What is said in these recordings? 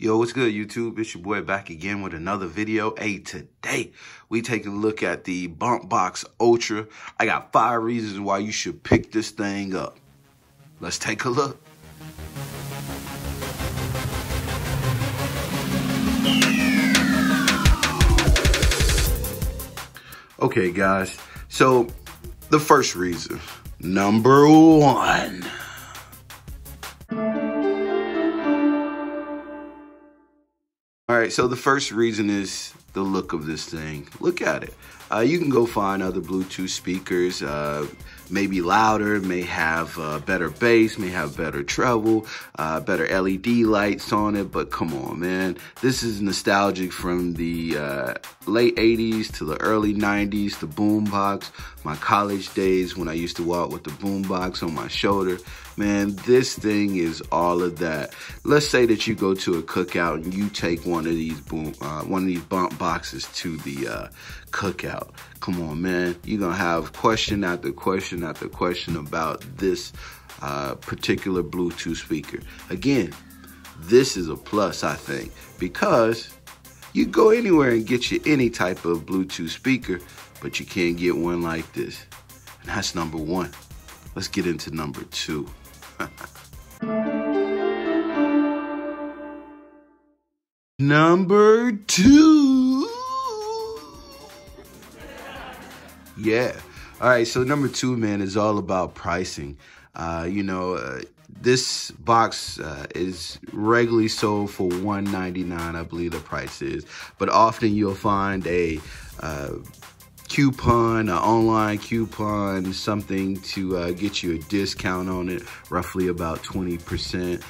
Yo, what's good, YouTube? It's your boy back again with another video. Hey, today we take a look at the Bumpboxx Ultra. I got 5 reasons why you should pick this thing up. Let's take a look. Okay, guys. So the first reason, number 1. All right, so the first reason is the look of this thing. Look at it. You can go find other Bluetooth speakers, maybe louder, may have better bass, may have better treble, better LED lights on it, but come on, man. This is nostalgic from the late 80s to the early 90s, the Bumpboxx, my college days when I used to walk with the Bumpboxx on my shoulder. Man, this thing is all of that. Let's say that you go to a cookout and you take one of these Bumpboxxes to the cookout. Come on, man. You're gonna have question after question after question about this particular Bluetooth speaker. Again, this is a plus, I think, because you go anywhere and get you any type of Bluetooth speaker, but you can't get one like this. And that's number 1. Let's get into number 2. Number 2. Yeah. All right. So number 2, man, is all about pricing. This box is regularly sold for $199, I believe the price is. But often you'll find a coupon, an online coupon, something to get you a discount on it, roughly about 20%,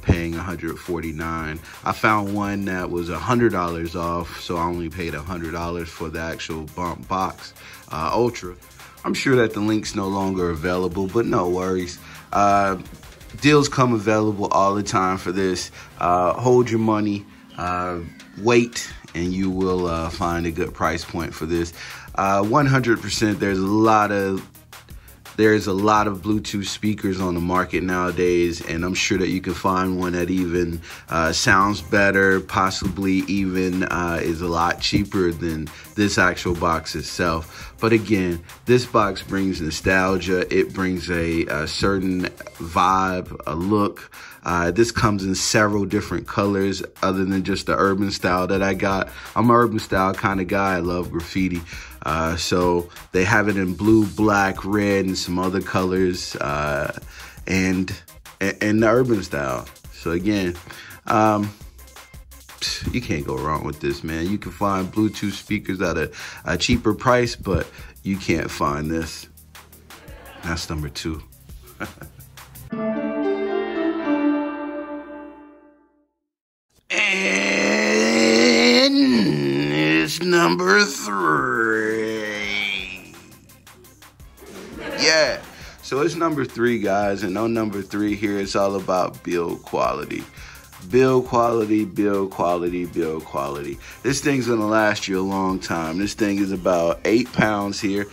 paying $149. I found one that was $100 off, so I only paid $100 for the actual Bumpboxx Ultra. I'm sure that the link's no longer available, but no worries. Deals come available all the time for this. Hold your money, wait, and you will find a good price point for this. 100%, there's a lot of Bluetooth speakers on the market nowadays, and I'm sure that you can find one that even sounds better, possibly even is a lot cheaper than this actual box itself. But again, this box brings nostalgia. It brings a certain vibe, a look. This comes in several different colors other than just the urban style that I got. I'm an urban style kind of guy. I love graffiti. So they have it in blue, black, red, and some other colors, and the urban style. So again, you can't go wrong with this, man. You can find Bluetooth speakers at a cheaper price, but you can't find this. That's number 2. And it's number 3. Yeah, so it's number 3, guys, and on number 3 here, it's all about build quality. Build quality, build quality, build quality. This thing's gonna last you a long time. This thing is about 8 pounds here,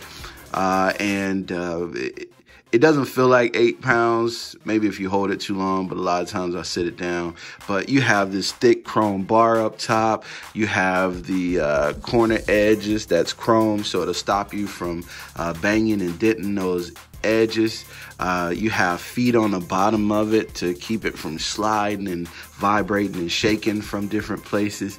and it doesn't feel like 8 pounds, maybe if you hold it too long, but a lot of times I sit it down. But you have this thick chrome bar up top. You have the corner edges that's chrome, so it'll stop you from banging and denting those edges. You have feet on the bottom of it to keep it from sliding and vibrating and shaking from different places.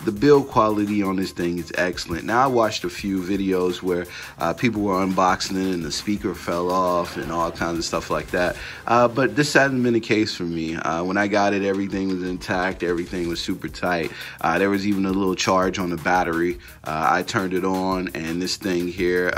The build quality on this thing is excellent. Now, I watched a few videos where people were unboxing it and the speaker fell off and all kinds of stuff like that. But this hasn't been the case for me. When I got it, everything was intact. Everything was super tight. There was even a little charge on the battery. I turned it on and this thing here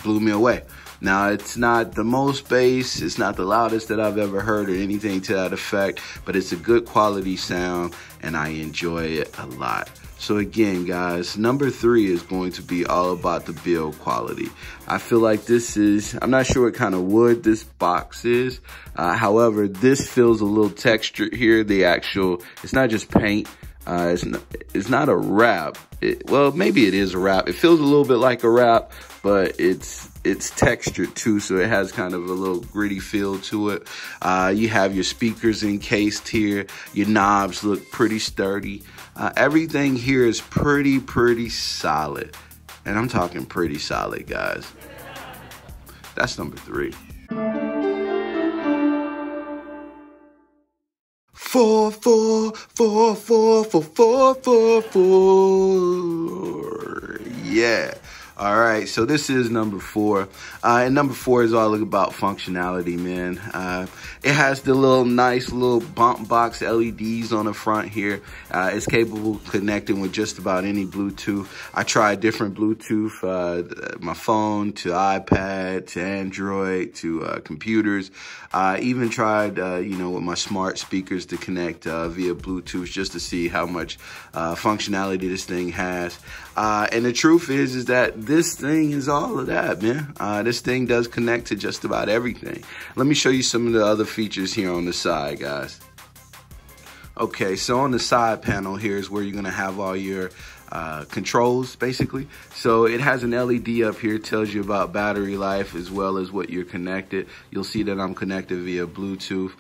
blew me away. Now, it's not the most bass, it's not the loudest that I've ever heard or anything to that effect, but it's a good quality sound and I enjoy it a lot. So again, guys, number 3 is going to be all about the build quality. I feel like this is, I'm not sure what kind of wood this box is. However, this feels a little textured here. The actual, it's not just paint. It's not a wrap. Well, maybe it is a wrap. It feels a little bit like a wrap, but it's it's textured too, so it has kind of a little gritty feel to it. You have your speakers encased here. Your knobs look pretty sturdy. Everything here is pretty solid. And I'm talking pretty solid, guys. That's number 3. 4, 4, 4, 4, 4, 4, 4, 4. Yeah. All right, so this is number 4. And number 4 is all about functionality, man. It has the nice little Bumpboxx LEDs on the front here. It's capable of connecting with just about any Bluetooth. I tried different Bluetooth, my phone to iPad to Android to computers. Even tried, with my smart speakers to connect via Bluetooth just to see how much functionality this thing has. And the truth is that this thing is all of that, man. This thing does connect to just about everything. Let me show you some of the other features here on the side, guys. Okay, so on the side panel here is where you're gonna have all your controls, basically. So it has an LED up here, tells you about battery life as well as what you're connected. You'll see that I'm connected via Bluetooth.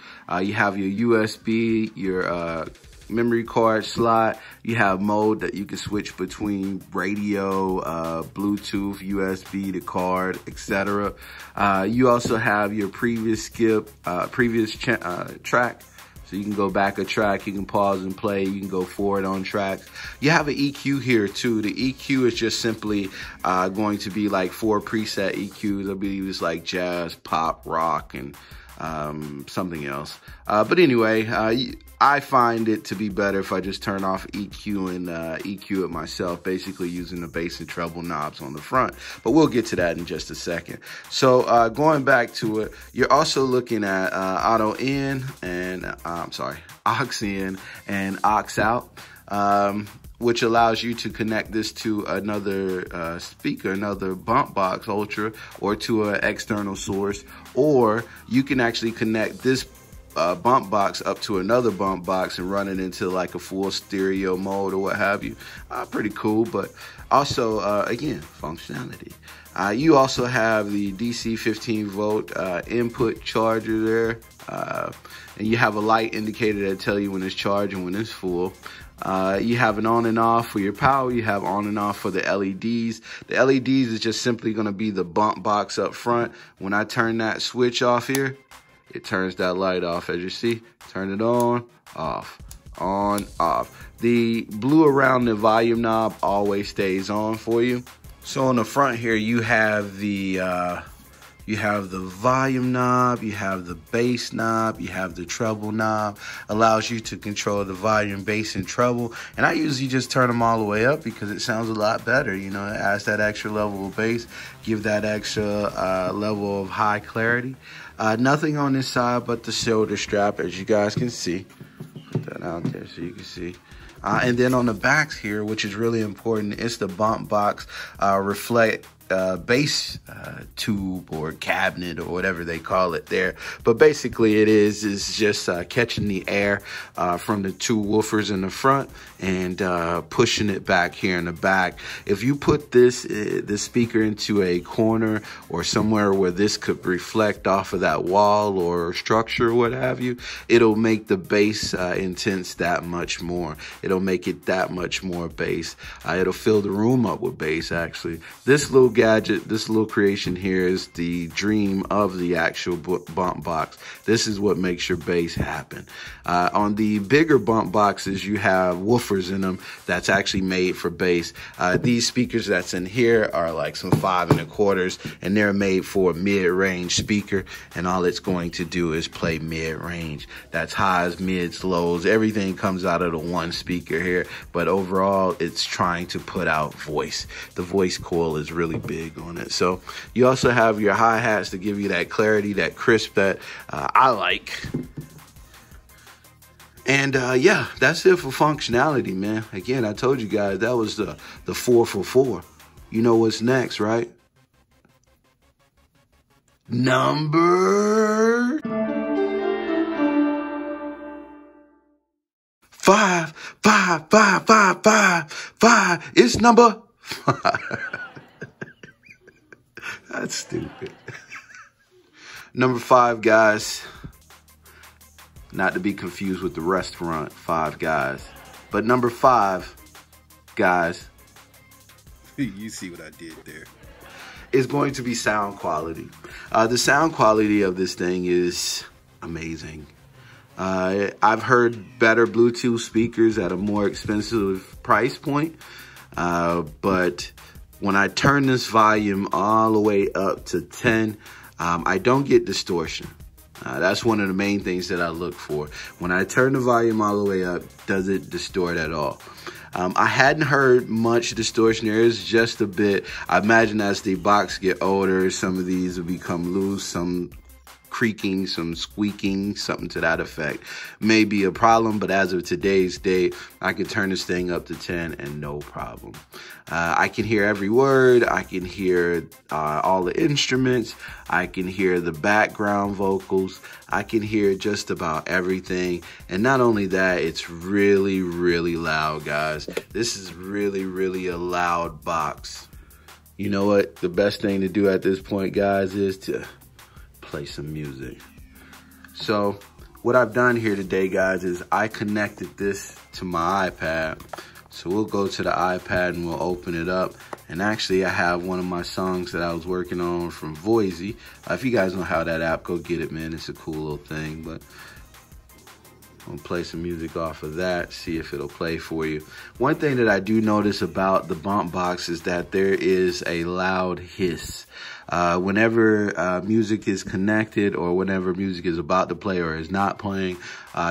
You have your USB, your memory card slot. You have mode that you can switch between radio, Bluetooth, USB to card, etc. You also have your previous track. So you can go back a track, you can pause and play, you can go forward on tracks. You have an EQ here too. The EQ is just simply going to be like 4 preset EQs. I believe it's like jazz, pop, rock, and something else. But anyway, I find it to be better if I just turn off EQ and EQ it myself, basically using the bass and treble knobs on the front. But we'll get to that in just a second. So going back to it, you're also looking at auto in and, aux in and aux out. Which allows you to connect this to another speaker, another Bumpboxx Ultra, or to an external source, or you can actually connect this Bumpboxx up to another Bumpboxx and run it into like a full stereo mode or what have you. Pretty cool, but also, again, functionality. You also have the DC 15 volt input charger there, and you have a light indicator that tell you when it's charged and when it's full. You have an on and off for your power. You have on and off for the LEDs. The LEDs is just simply going to be the Bumpboxx up front. When I turn that switch off here, it turns that light off. As you see, turn it on, off, on, off. The blue around the volume knob always stays on for you. So on the front here, you have the volume knob, you have the bass knob, you have the treble knob. Allows you to control the volume, bass, and treble. And I usually just turn them all the way up because it sounds a lot better. You know, it adds that extra level of bass, give that extra level of high clarity. Nothing on this side but the shoulder strap, as you guys can see. Put that out there so you can see. And then on the backs here, which is really important, it's the Bumpboxx reflect bass tube or cabinet or whatever they call it there. But basically it is just catching the air from the 2 woofers in the front and pushing it back here in the back. If you put this speaker into a corner or somewhere where this could reflect off of that wall or structure or what have you, it'll make the bass intense that much more. It'll make it that much more bass. It'll fill the room up with bass, actually. This little gadget, this little creation here is the dream of the actual Bumpboxx. This is what makes your bass happen. On the bigger Bumpboxxes, you have woofers in them that's actually made for bass. These speakers that's in here are like some 5 1/4, and they're made for a mid-range speaker, and all it's going to do is play mid-range. That's highs, mids, lows. Everything comes out of the one speaker here, but overall, it's trying to put out voice. The voice coil is really big on it. So you also have your hi-hats to give you that clarity, that crisp that I like. And yeah, that's it for functionality, man. Again, I told you guys that was the 4 for 4. You know what's next, right? Number 5, 5, 5, 5, 5, 5. It's number 5. That's stupid. Number 5, guys. Not to be confused with the restaurant, Five Guys. But number 5, guys. You see what I did there. Is going to be sound quality. The sound quality of this thing is amazing. I've heard better Bluetooth speakers at a more expensive price point. But when I turn this volume all the way up to 10, I don't get distortion. That's one of the main things that I look for. When I turn the volume all the way up, does it distort at all? I hadn't heard much distortion. There is just a bit. I imagine as the box get older, some of these will become loose, some creaking, some squeaking, something to that effect may be a problem, but as of today's date, I can turn this thing up to 10 and no problem. I can hear every word. I can hear all the instruments. I can hear the background vocals. I can hear just about everything. And not only that, it's really, really loud, guys. This is really, really a loud box. You know what? The best thing to do at this point, guys, is to play some music. So what I've done here today, guys, is I connected this to my iPad. So we'll go to the iPad and we'll open it up. And actually I have one of my songs that I was working on from Voisey. If you guys know how that app, go get it, man. It's a cool little thing. But I'm gonna play some music off of that, see if it'll play for you. One thing that I do notice about the Bumpboxx is that there is a loud hiss. Whenever music is connected or whenever music is about to play or is not playing,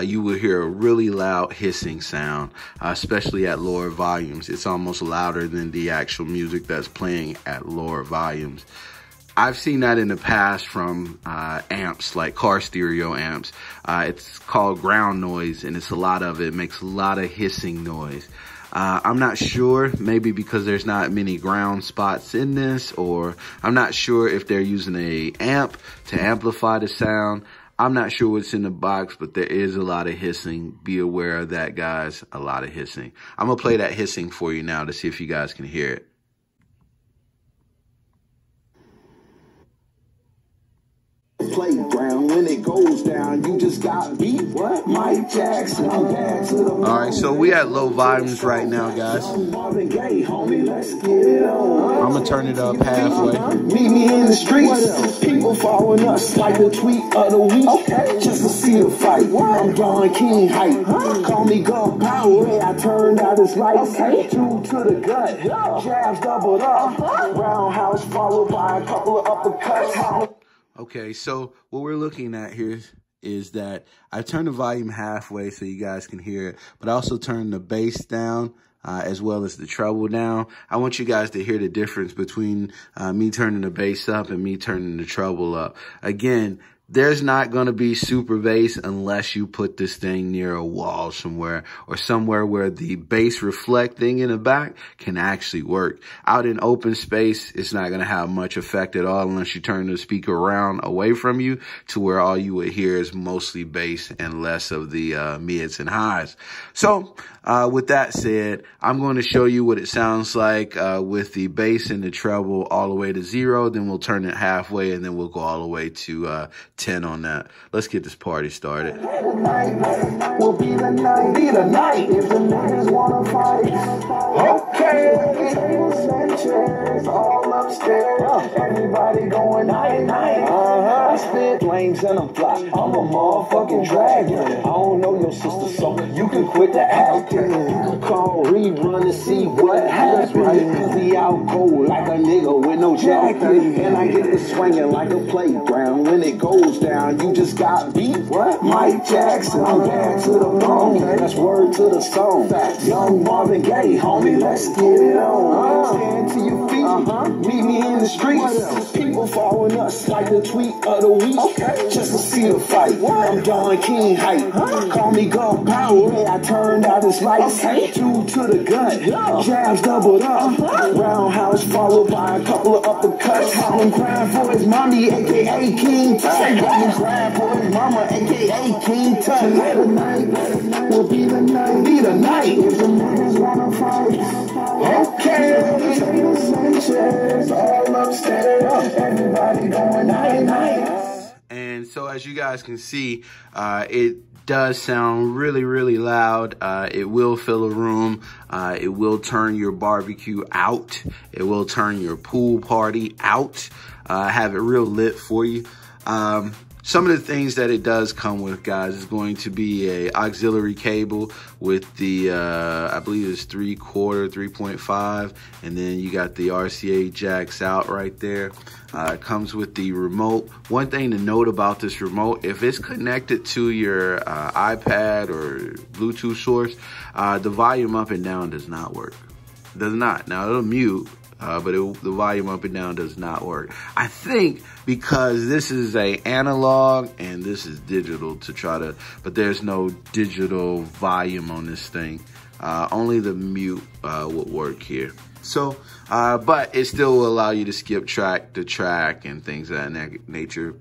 you will hear a really loud hissing sound, especially at lower volumes. It's almost louder than the actual music that's playing at lower volumes. I've seen that in the past from amps, like car stereo amps. It's called ground noise, and it's a lot of it. Makes a lot of hissing noise. I'm not sure, maybe because there's not many ground spots in this, or I'm not sure if they're using a amp to amplify the sound. I'm not sure what's in the box, but there is a lot of hissing. Be aware of that, guys, a lot of hissing. I'm gonna play that hissing for you now to see if you guys can hear it. Playground when it goes down, you just got beat. What? Mike Jackson. All right, so we at low volumes right now, guys. I'm gonna turn it up halfway. Meet me in the streets. People following us like the tweet of the week. Okay. Just to see the fight. I'm Don King hype. Call me gunpowder. I turned out his lights. Okay. 2 to the gut. Jabs doubled up. Roundhouse followed by a couple of uppercuts. Okay, so what we're looking at here is that I turned the volume halfway so you guys can hear it, but I also turned the bass down as well as the treble down. I want you guys to hear the difference between me turning the bass up and me turning the treble up. Again, there's not going to be super bass unless you put this thing near a wall somewhere or somewhere where the bass reflecting in the back can actually work. Out in open space, it's not going to have much effect at all unless you turn the speaker around away from you to where all you would hear is mostly bass and less of the mids and highs. So with that said, I'm going to show you what it sounds like with the bass and the treble all the way to 0. Then we'll turn it halfway and then we'll go all the way to 10 on that. Let's get this party started. Will be the night, if the niggas wanna fight. Okay, tables and chairs all upstairs. Everybody going night. I spit flames and I'm fly. I'm a motherfucking dragon. I don't know your sister, so you can quit the acting. You can call rerun to see what happens. Cause he out cold like a nigga with no jacket. And I get it swinging like a playground. When it goes down, you just got beat. What? Mike Jackson, I'm back to the bone. That's word to the song. Young Marvin Gaye, homie, let's get it on. Stand to your feet, meet me in the streets. People following us like the tweet of the week. Just to see the fight. I'm Don King hype. Call me gunpowder. I turned out his lights. 2 to the gut. Jabs doubled up. Roundhouse followed by a couple of uppercuts. I'm crying for his mommy, aka King Tut. I'm crying for his mama, aka King Tut. Tonight will be the night. If the niggas wanna fight. Okay, tables and chairs all all upstairs. Everybody going night night. And so as you guys can see, it does sound really, really loud. It will fill a room. It will turn your barbecue out. It will turn your pool party out. Have it real lit for you. Some of the things that it does come with, guys, is going to be a auxiliary cable with the, I believe it's 3/4, 3.5, and then you got the RCA jacks out right there. It comes with the remote. One thing to note about this remote, if it's connected to your iPad or Bluetooth source, the volume up and down does not work. Does not. Now, it'll mute. But the volume up and down does not work. I think because this is a analog and this is digital but there's no digital volume on this thing. Only the mute would work here. So, but it still will allow you to skip track to track and things of that nature.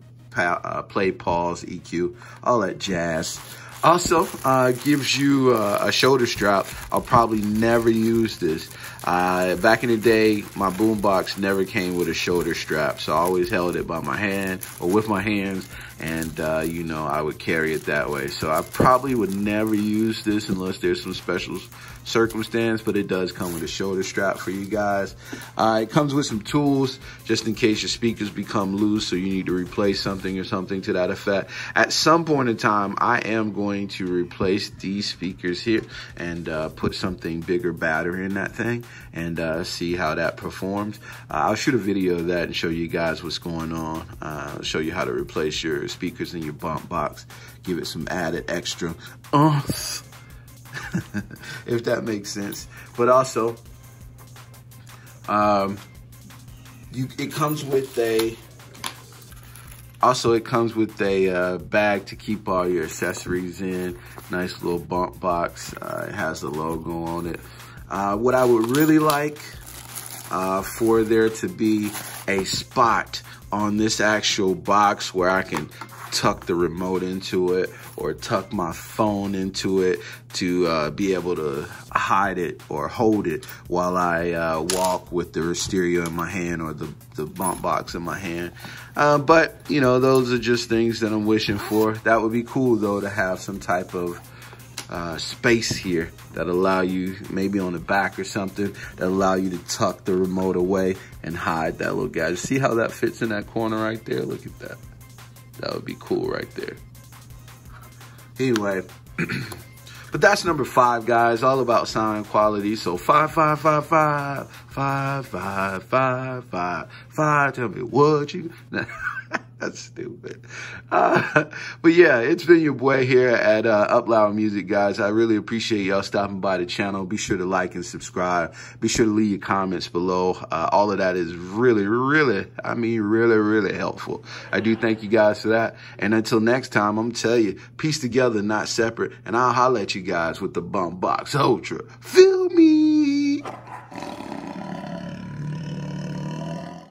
Play, pause, EQ, all that jazz. Also, gives you a shoulder strap. I'll probably never use this. Back in the day, my Bumpboxx never came with a shoulder strap, so I always held it by my hand or with my hands, and you know, I would carry it that way. So I probably would never use this unless there's some special circumstance, but it does come with a shoulder strap for you guys. It comes with some tools just in case your speakers become loose, so you need to replace something or something to that effect. At some point in time, I am going to replace these speakers here and put something bigger, badder in that thing and see how that performs. I'll shoot a video of that and show you guys what's going on. I'll show you how to replace your speakers in your Bumpboxx. Give it some added extra if that makes sense. But also, it comes with a bag to keep all your accessories in. Nice little Bumpboxx. It has the logo on it. What I would really like for there to be a spot on this actual box where I can tuck the remote into it or tuck my phone into it to be able to hide it or hold it while I walk with the stereo in my hand or the Bumpboxx in my hand. But, you know, those are just things that I'm wishing for. That would be cool, though, to have some type of space here that allow you, maybe on the back or something, that allow you to tuck the remote away and hide that little guy. See how that fits in that corner right there? Look at that. That would be cool right there. Anyway, but that's number 5, guys. All about sound quality. So 5, 5, 5, 5, 5, 5, 5, 5, 5. Tell me what you. That's stupid. But yeah, it's been your boy here at Up Loud Music, guys. I really appreciate y'all stopping by the channel. Be sure to like and subscribe. Be sure to leave your comments below. All of that is really, really, I mean, really, really helpful. I do thank you guys for that. And until next time, I'm going to tell you, piece together, not separate. And I'll holler at you guys with the Bumpboxx Ultra. Feel me?